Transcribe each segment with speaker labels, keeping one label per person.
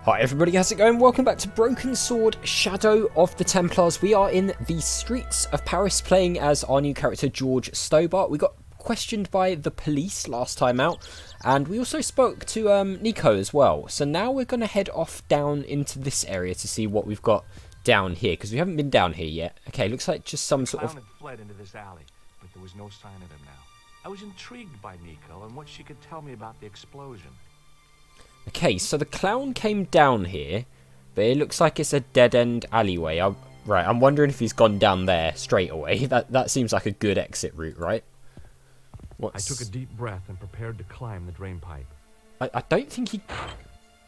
Speaker 1: Hi everybody, how's it going? Welcome back to Broken Sword Shadow of the Templars. We are in the streets of Paris playing as our new character George Stobart. We got questioned by the police last time out, and we also spoke to Nico as well. So now we're going to head off down into this area to see what we've got down here, because we haven't been down here yet. Okay, looks like just some sort of...
Speaker 2: The clown had fled into this alley, but there was no sign of him now. I was intrigued by Nico and what she could tell me about the explosion.
Speaker 1: Okay, so the clown came down here, but it looks like it's a dead-end alleyway. Right, I'm wondering if he's gone down there straight away. That seems like a good exit route, right?
Speaker 2: I took a deep breath and prepared to climb the drain pipe.
Speaker 1: I don't think he...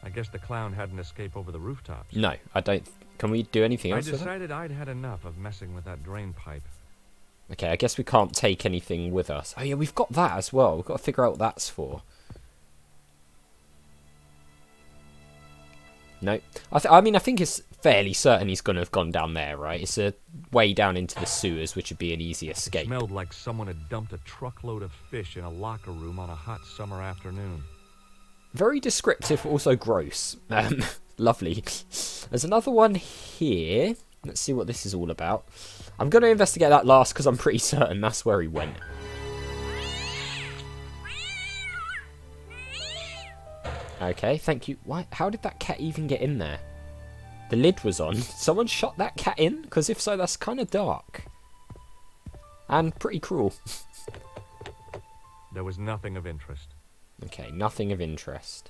Speaker 2: I guess the clown had an escape over the rooftops.
Speaker 1: No, I don't... Can we do anything else with that?
Speaker 2: I decided I'd had enough of messing with that drain pipe.
Speaker 1: Okay, I guess we can't take anything with us. Oh yeah, we've got that as well. We've got to figure out what that's for. No, I mean, I think it's fairly certain he's going to have gone down there, right? It's a way down into the sewers, which would be an easy escape.
Speaker 2: It smelled like someone had dumped a truckload of fish in a locker room on a hot summer afternoon.
Speaker 1: Very descriptive, also gross. Lovely. There's another one here. Let's see what this is all about. I'm going to investigate that last because I'm pretty certain that's where he went. Okay, thank you. Why? How did that cat even get in there? The lid was on. Someone shot that cat in? Because if so, that's kind of dark. And pretty cruel.
Speaker 2: There was nothing of interest.
Speaker 1: Okay, nothing of interest.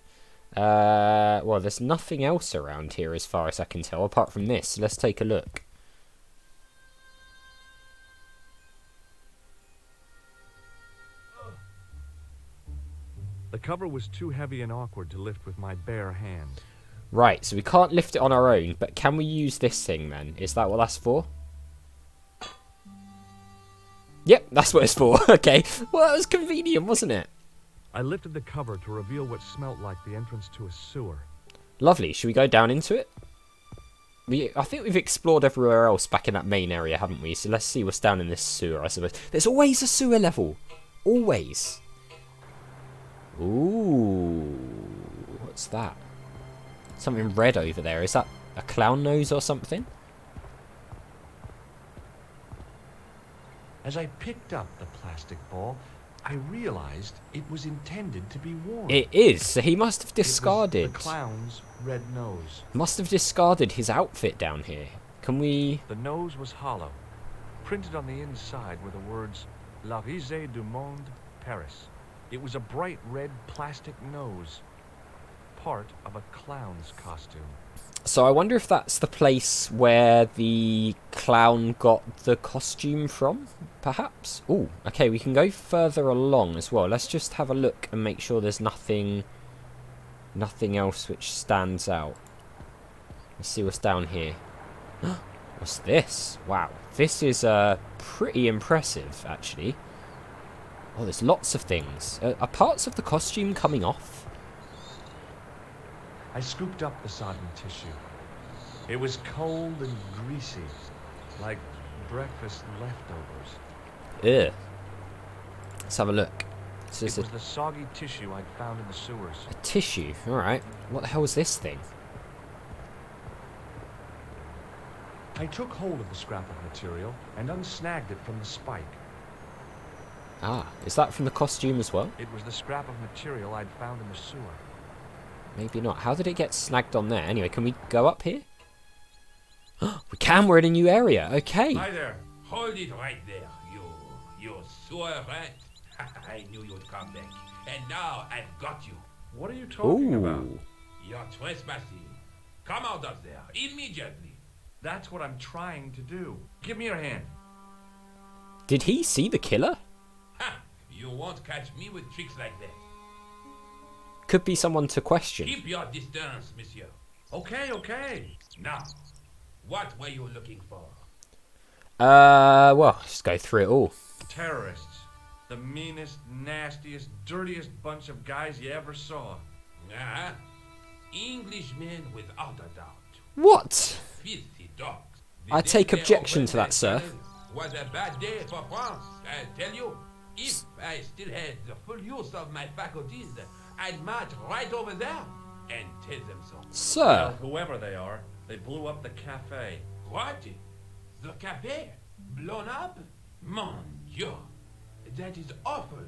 Speaker 1: Well, there's nothing else around here as far as I can tell, apart from this. Let's take a look.
Speaker 2: The cover was too heavy and awkward to lift with my bare hand.
Speaker 1: Right, so we can't lift it on our own, but can we use this thing then? Is that what that's for? Yep, that's what it's for. Okay, well that was convenient, wasn't it?
Speaker 2: I lifted the cover to reveal what smelt like the entrance to a sewer.
Speaker 1: Lovely, should we go down into it? I think we've explored everywhere else back in that main area, haven't we? So let's see what's down in this sewer, I suppose. There's always a sewer level. Always. Ooh, what's that? Something red over there. Is that a clown nose or something?
Speaker 2: As I picked up the plastic ball, I realized it was intended to be worn.
Speaker 1: It is. So he must have discarded.
Speaker 2: It was the clown's red nose.
Speaker 1: Must have discarded his outfit down here. Can we?
Speaker 2: The nose was hollow. Printed on the inside were the words La Risée du Monde, Paris. It was a bright red plastic nose, part of a clown's costume.
Speaker 1: So I wonder if that's the place where the clown got the costume from, perhaps? Oh, okay, we can go further along as well. Let's just have a look and make sure there's nothing else which stands out. Let's see what's down here. What's this? Wow, this is pretty impressive, actually. Oh, there's lots of things. Are parts of the costume coming off?
Speaker 2: I scooped up the sodden tissue. It was cold and greasy, like breakfast leftovers.
Speaker 1: Ugh. Let's have a look.
Speaker 2: It was the soggy tissue I'd found in the sewers.
Speaker 1: A tissue? Alright. What the hell is this thing?
Speaker 2: I took hold of the scrap of material and unsnagged it from the spike.
Speaker 1: Ah, is that from the costume as well?
Speaker 2: It was the scrap of material I'd found in the sewer.
Speaker 1: Maybe not. How did it get snagged on there? Anyway, can we go up here? We can, we're in a new area. Okay.
Speaker 3: Hi there. Hold it right there, you sewer rat. I knew you'd come back. And now I've got you.
Speaker 2: What are you talking about?
Speaker 3: You're trespassing. Come out of there, immediately.
Speaker 2: That's what I'm trying to do. Give me your hand.
Speaker 1: Did he see the killer?
Speaker 3: Ha! You won't catch me with tricks like that.
Speaker 1: Could be someone to question.
Speaker 3: Keep your distance, monsieur.
Speaker 2: Okay.
Speaker 3: Now, what were you looking for?
Speaker 1: Well, just go through it all.
Speaker 2: Terrorists. The meanest, nastiest, dirtiest bunch of guys you ever saw.
Speaker 3: Uh-huh. Englishmen without a doubt.
Speaker 1: What?
Speaker 3: Filthy dogs.
Speaker 1: I take objection to that, sir.
Speaker 3: Was a bad day for France, I tell you. If I still had the full use of my faculties, I'd march right over there. and tell them so.
Speaker 2: Well,
Speaker 1: Sir!
Speaker 2: whoever they are, they blew up the cafe.
Speaker 3: What? The cafe? Blown up? Mon Dieu. That is awful.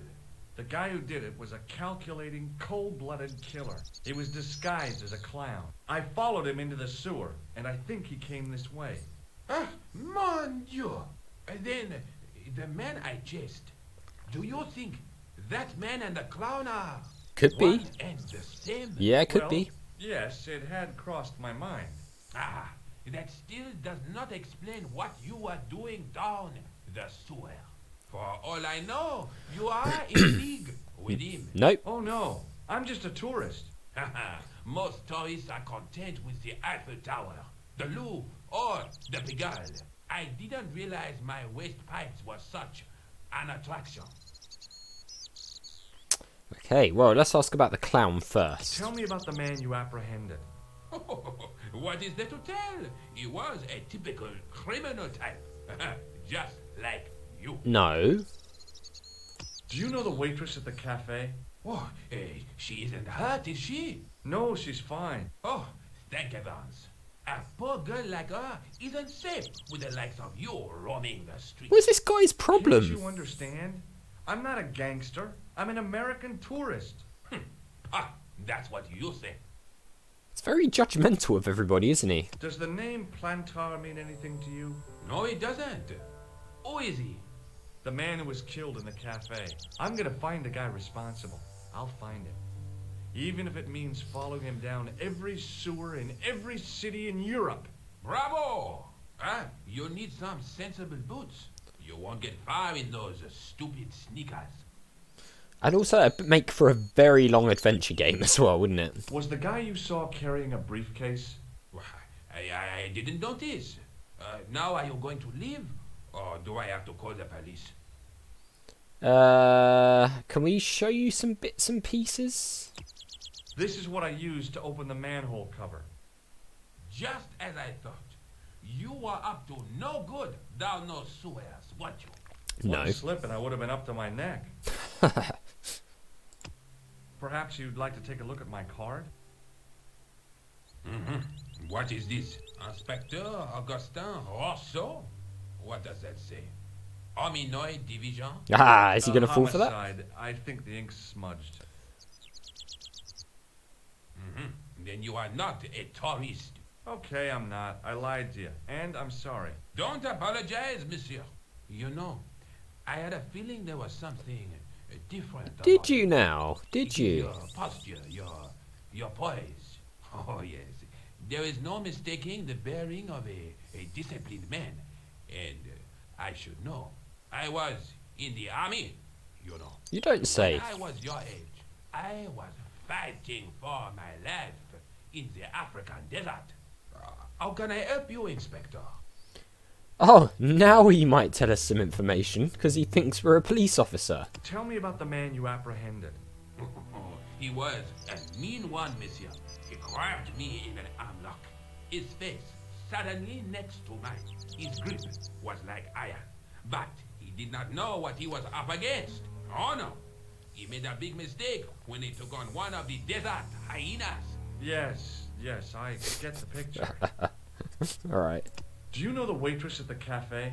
Speaker 2: The guy who did it was a calculating, cold-blooded killer. He was disguised as a clown. I followed him into the sewer, and I think he came this way.
Speaker 3: Ah, mon Dieu. Then, the man I chased. Do you think that man and the clown are
Speaker 1: Could be.
Speaker 3: one and the same?
Speaker 1: Yeah, could
Speaker 2: Well,
Speaker 1: be.
Speaker 2: Yes, it had crossed my mind.
Speaker 3: Ah, that still does not explain what you are doing down the sewer. For all I know, you are in league with him.
Speaker 1: Nope.
Speaker 2: Oh no, I'm just a tourist.
Speaker 3: Haha, most tourists are content with the Eiffel Tower, the Louvre, or the Pigalle. I didn't realize my waste pipes were such an attraction.
Speaker 1: Okay, well, let's ask about the clown first.
Speaker 2: Tell me about the man you apprehended.
Speaker 3: What is there to tell? He was a typical criminal type, just like you.
Speaker 1: No.
Speaker 2: Do you know the waitress at the cafe?
Speaker 3: Oh, she isn't hurt, is she?
Speaker 2: No, she's fine.
Speaker 3: Oh, thank heavens. A poor girl like her isn't safe with the likes of you roaming the streets.
Speaker 1: What's this guy's
Speaker 2: Can't
Speaker 1: problem?
Speaker 2: you understand? I'm not a gangster. I'm an American tourist.
Speaker 3: Ah, that's what you say.
Speaker 1: It's very judgmental of everybody, isn't he?
Speaker 2: Does the name Plantar mean anything to you?
Speaker 3: No, it doesn't. Who is he?
Speaker 2: The man who was killed in the cafe. I'm gonna find the guy responsible. I'll find him. Even if it means following him down every sewer in every city in Europe.
Speaker 3: Bravo! Ah, you need some sensible boots. You won't get far in those stupid sneakers.
Speaker 1: And also it'd make for a very long adventure game as well, wouldn't it?
Speaker 2: Was the guy you saw carrying a briefcase?
Speaker 3: Why, I didn't notice. Now are you going to leave? Or do I have to call the police?
Speaker 1: Can we show you some bits and pieces?
Speaker 2: This is what I used to open the manhole cover.
Speaker 3: Just as I thought. You were up to no good down those sewers, weren't you?
Speaker 1: No.
Speaker 2: One slip and I would have been up to my neck. Perhaps you'd like to take a look at my card?
Speaker 3: What is this? Inspector Augustin Rousseau? What does that say? Hominoid Division?
Speaker 1: Ah, is he going to fall for that?
Speaker 2: Homicide. I think the ink's smudged.
Speaker 3: Then you are not a tourist.
Speaker 2: Okay, I'm not. I lied to you. And I'm sorry.
Speaker 3: Don't apologize, monsieur. You know, I had a feeling there was something different.
Speaker 1: Did
Speaker 3: about
Speaker 1: you now? Did you?
Speaker 3: Your posture, your poise. Oh, yes. There is no mistaking the bearing of a disciplined man. And I should know. I was in the army, you know.
Speaker 1: You don't say.
Speaker 3: When I was your age, I was fighting for my life in the African desert. How can I help you, Inspector?
Speaker 1: Oh, now he might tell us some information because he thinks we're a police officer.
Speaker 2: Tell me about the man you apprehended.
Speaker 3: He was a mean one, monsieur. He grabbed me in an armlock. His face suddenly next to mine. His grip was like iron. But he did not know what he was up against. Oh no. He made a big mistake when he took on one of the desert hyenas.
Speaker 2: Yes, I get the picture.
Speaker 1: Alright.
Speaker 2: Do you know the waitress at the cafe?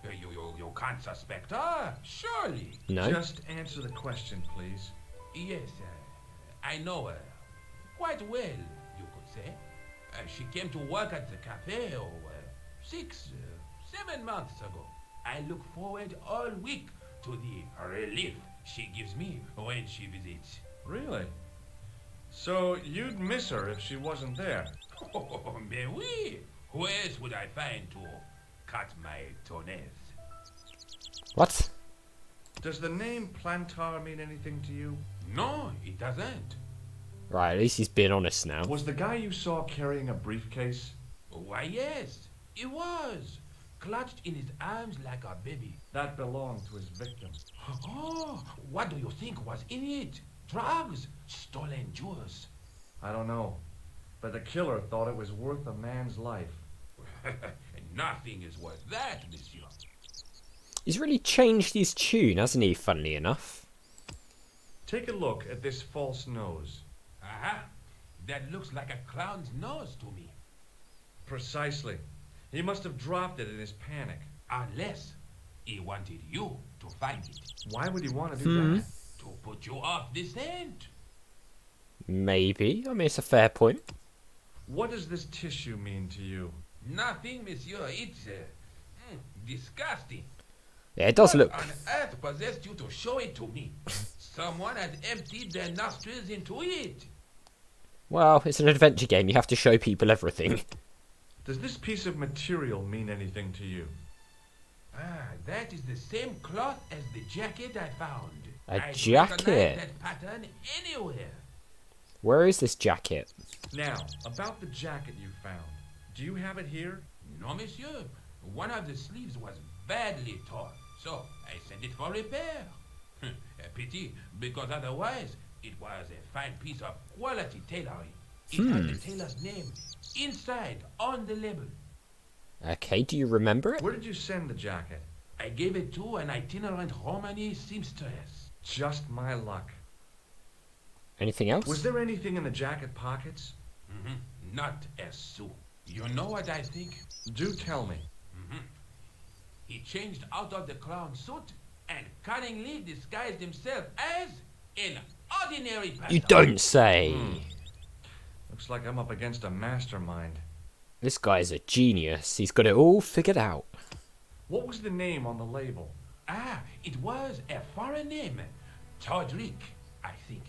Speaker 3: You can't suspect her, surely.
Speaker 1: No?
Speaker 2: Just answer the question, please.
Speaker 3: Yes, I know her. Quite well, you could say. She came to work at the cafe 7 months ago. I look forward all week to the relief she gives me when she visits.
Speaker 2: Really? So you'd miss her if she wasn't there?
Speaker 3: Oh, mais oui. Who else would I find to cut my toenails?
Speaker 1: What?
Speaker 2: Does the name Plantar mean anything to you?
Speaker 3: No, it doesn't.
Speaker 1: Right, at least he's being honest now.
Speaker 2: Was the guy you saw carrying a briefcase?
Speaker 3: Why, yes, it was. Clutched in his arms like a baby.
Speaker 2: That belonged to his victim.
Speaker 3: Oh, what do you think was in it? Drugs? Stolen jewels?
Speaker 2: I don't know. But the killer thought it was worth a man's life.
Speaker 3: Nothing is worth that, monsieur.
Speaker 1: He's really changed his tune, hasn't he, funnily enough?
Speaker 2: Take a look at this false nose.
Speaker 3: Aha, That looks like a clown's nose to me.
Speaker 2: Precisely. He must have dropped it in his panic.
Speaker 3: Unless he wanted you to find it.
Speaker 2: Why would he want to do that?
Speaker 3: To put you off the scent.
Speaker 1: Maybe. I mean, it's a fair point.
Speaker 2: What does this tissue mean to you?
Speaker 3: Nothing, monsieur. It's disgusting.
Speaker 1: Yeah, it does look...
Speaker 3: What on earth possessed you to show it to me? Someone has emptied their nostrils into it.
Speaker 1: Well, it's an adventure game. You have to show people everything.
Speaker 2: Does this piece of material mean anything to you?
Speaker 3: Ah, that is the same cloth as the jacket I found.
Speaker 1: A
Speaker 3: I'd
Speaker 1: jacket?
Speaker 3: recognize that pattern anywhere.
Speaker 1: Where is this jacket?
Speaker 2: Now, about the jacket you found. Do you have it here?
Speaker 3: No, monsieur. One of the sleeves was badly torn, so I sent it for repair. A pity, because otherwise it was a fine piece of quality tailoring. It has the tailor's name inside on the label.
Speaker 1: Okay, do you remember it?
Speaker 2: Where did you send the jacket?
Speaker 3: I gave it to an itinerant Romani seamstress.
Speaker 2: Just my luck.
Speaker 1: Anything else?
Speaker 2: Was there anything in the jacket pockets?
Speaker 3: Not a sou. You know what I think?
Speaker 2: Do tell me.
Speaker 3: He changed out of the clown suit and cunningly disguised himself as an ordinary person.
Speaker 1: You don't say.
Speaker 2: Looks like I'm up against a mastermind.
Speaker 1: This guy's a genius. He's got it all figured out.
Speaker 2: What was the name on the label?
Speaker 3: Ah, it was a foreign name. Todrick, I think.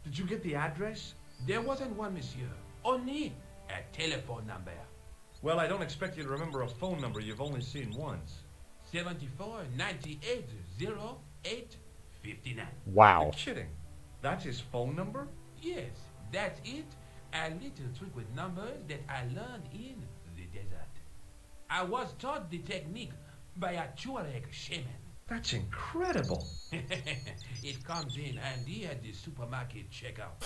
Speaker 2: Did you get the address?
Speaker 3: There wasn't one, monsieur. Only a telephone number.
Speaker 2: Well, I don't expect you to remember a phone number you've only seen once.
Speaker 3: 74 98 08 59.
Speaker 1: Wow.
Speaker 2: You're kidding. That's his phone number?
Speaker 3: Yes, that's it. A little trick with numbers that I learned in the desert. I was taught the technique by a Tuareg shaman.
Speaker 2: That's incredible.
Speaker 3: It comes in handy at the supermarket checkout.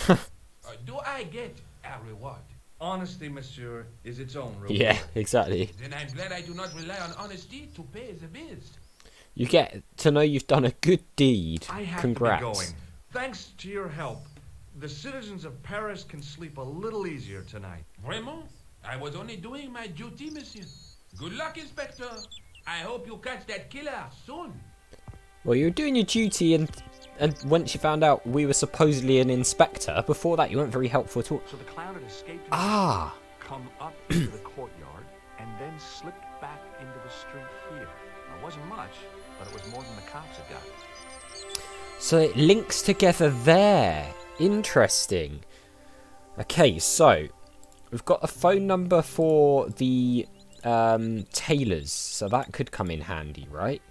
Speaker 3: Do I get a reward?
Speaker 2: Honesty, monsieur, is its own reward.
Speaker 1: Yeah, exactly.
Speaker 3: Then I'm glad I do not rely on honesty to pay the bills.
Speaker 1: You get to know you've done a good deed.
Speaker 2: I have
Speaker 1: Congrats.
Speaker 2: to be going. Thanks to your help, the citizens of Paris can sleep a little easier tonight.
Speaker 3: Vraiment? I was only doing my duty, monsieur. Good luck, Inspector. I hope you catch that killer soon.
Speaker 1: Well, you were doing your duty, and once you found out we were supposedly an inspector, before that you weren't very helpful at all.
Speaker 2: So the clown had escaped,
Speaker 4: come up into the courtyard, and then slipped back into the street here. Now, it wasn't much, but it was more than the cops had got.
Speaker 1: So it links together there. Interesting. Okay, so we've got a phone number for the tailors, so that could come in handy, right?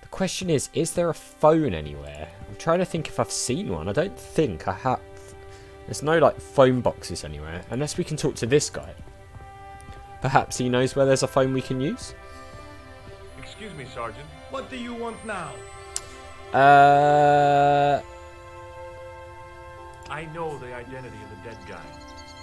Speaker 1: The question is there a phone anywhere? I'm trying to think if I've seen one. I don't think I have. There's no, like, phone boxes anywhere, unless we can talk to this guy. Perhaps he knows where there's a phone we can use?
Speaker 2: Excuse me, Sergeant. What do you want now? I know the identity of the dead guy.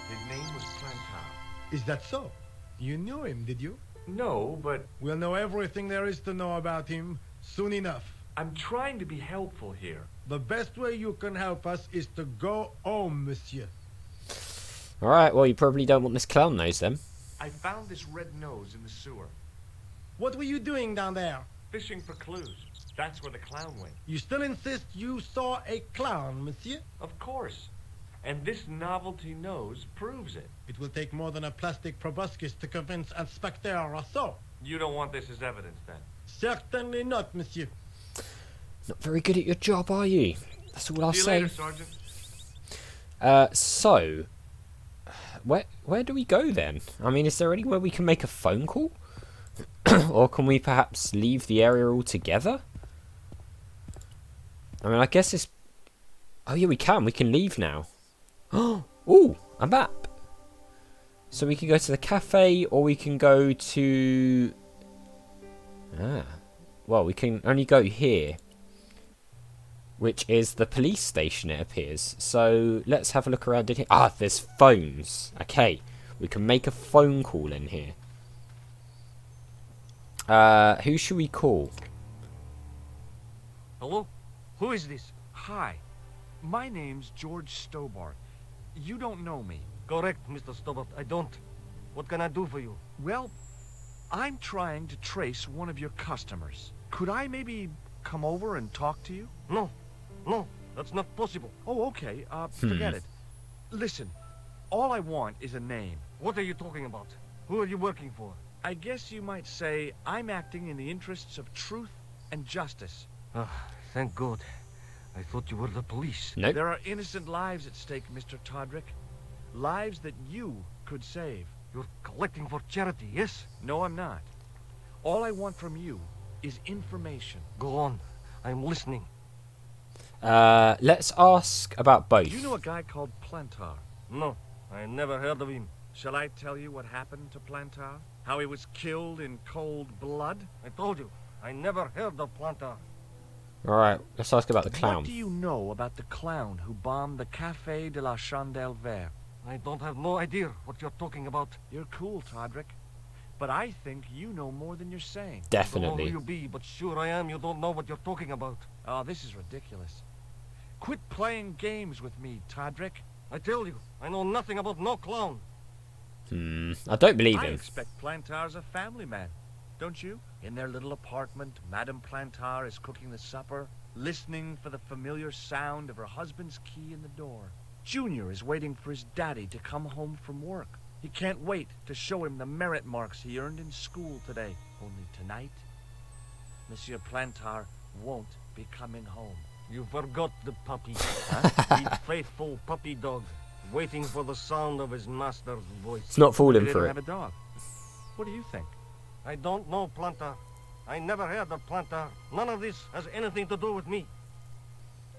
Speaker 2: His name was Plantar.
Speaker 5: Is that so? You knew him, did you?
Speaker 2: No, but
Speaker 5: We'll know everything there is to know about him soon enough.
Speaker 2: I'm trying to be helpful here.
Speaker 5: The best way you can help us is to go home, monsieur.
Speaker 1: Alright, well, you probably don't want this clown nose then.
Speaker 2: I found this red nose in the sewer.
Speaker 5: What were you doing down there?
Speaker 2: Fishing for clues. That's where the clown went.
Speaker 5: You still insist you saw a clown, monsieur?
Speaker 2: Of course. And this novelty nose proves it.
Speaker 5: It will take more than a plastic proboscis to convince Inspector Rousseau.
Speaker 2: You don't want this as evidence, then?
Speaker 5: Certainly not, monsieur.
Speaker 1: Not very good at your job, are you? That's all I'll
Speaker 2: See you
Speaker 1: say.
Speaker 2: later, Sergeant.
Speaker 1: So, where do we go then? I mean, is there anywhere we can make a phone call? Or can we perhaps leave the area altogether? I mean, I guess it's... Oh yeah, we can. We can leave now. Ooh, a map. So we can go to the cafe, or we can go to... Well, we can only go here, which is the police station, it appears. So let's have a look around in here. Ah, there's phones. Okay, we can make a phone call in here. Who should we call?
Speaker 4: Hello? Who is this? Hi. My name's George Stobart. You don't know me.
Speaker 6: Correct, Mr. Stobart. I don't. What can I do for you?
Speaker 4: Well, I'm trying to trace one of your customers. Could I maybe come over and talk to you?
Speaker 6: No. No, that's not possible.
Speaker 4: Oh, okay. Forget it. Listen, all I want is a name.
Speaker 6: What are you talking about? Who are you working for?
Speaker 4: I guess you might say I'm acting in the interests of truth and justice.
Speaker 6: Thank God. I thought you were the police.
Speaker 1: Nope.
Speaker 4: There are innocent lives at stake, Mr. Todrick. Lives that you could save.
Speaker 6: You're collecting for charity, yes?
Speaker 4: No, I'm not. All I want from you is information.
Speaker 6: Go on. I'm listening.
Speaker 1: Let's ask about both.
Speaker 4: Do you know a guy called Plantar?
Speaker 6: No, I never heard of him.
Speaker 4: Shall I tell you what happened to Plantar? How he was killed in cold blood?
Speaker 6: I told you, I never heard of Plantar.
Speaker 1: Alright, let's ask about the clown.
Speaker 4: What do you know about the clown who bombed the Café de la Chandelle Verte?
Speaker 6: I don't have no idea what you're talking about.
Speaker 4: You're cool, Todrick. But I think you know more than you're saying.
Speaker 6: I don't know
Speaker 1: Definitely.
Speaker 6: who you be, but sure I am. You don't know what you're talking about.
Speaker 4: Oh, this is ridiculous. Quit playing games with me, Todrick.
Speaker 6: I tell you, I know nothing about no clown.
Speaker 1: I don't believe
Speaker 4: I
Speaker 1: him.
Speaker 4: expect Plantar's a family man, don't you? In their little apartment, Madame Plantar is cooking the supper, listening for the familiar sound of her husband's key in the door. Junior is waiting for his daddy to come home from work. He can't wait to show him the merit marks he earned in school today. Only tonight, Monsieur Plantar won't be coming home.
Speaker 6: You forgot the puppy. The faithful puppy dog, waiting for the sound of his master's voice.
Speaker 1: It's not
Speaker 4: They
Speaker 1: falling
Speaker 4: didn't
Speaker 1: for
Speaker 4: have
Speaker 1: it.
Speaker 4: a dog. What do you think?
Speaker 6: I don't know Plantar. I never heard of Plantar. None of this has anything to do with me.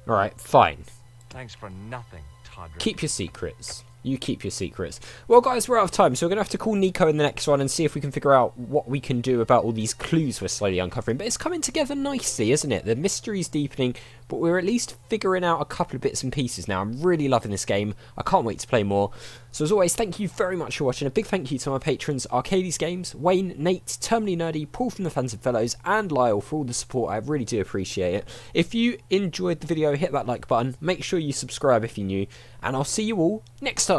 Speaker 1: Alright, fine.
Speaker 4: Thanks for nothing, Todrick.
Speaker 1: Keep your secrets. You keep your secrets. Well, guys, we're out of time, so we're going to have to call Nico in the next one and see if we can figure out what we can do about all these clues we're slowly uncovering. But it's coming together nicely, isn't it? The mystery's deepening, but we're at least figuring out a couple of bits and pieces now. I'm really loving this game. I can't wait to play more. So as always, thank you very much for watching. A big thank you to my patrons, Arcades Games, Wayne, Nate, Terminally Nerdy, Paul from the Fans and Fellows, and Lyle for all the support. I really do appreciate it. If you enjoyed the video, hit that like button. Make sure you subscribe if you're new, and I'll see you all next time.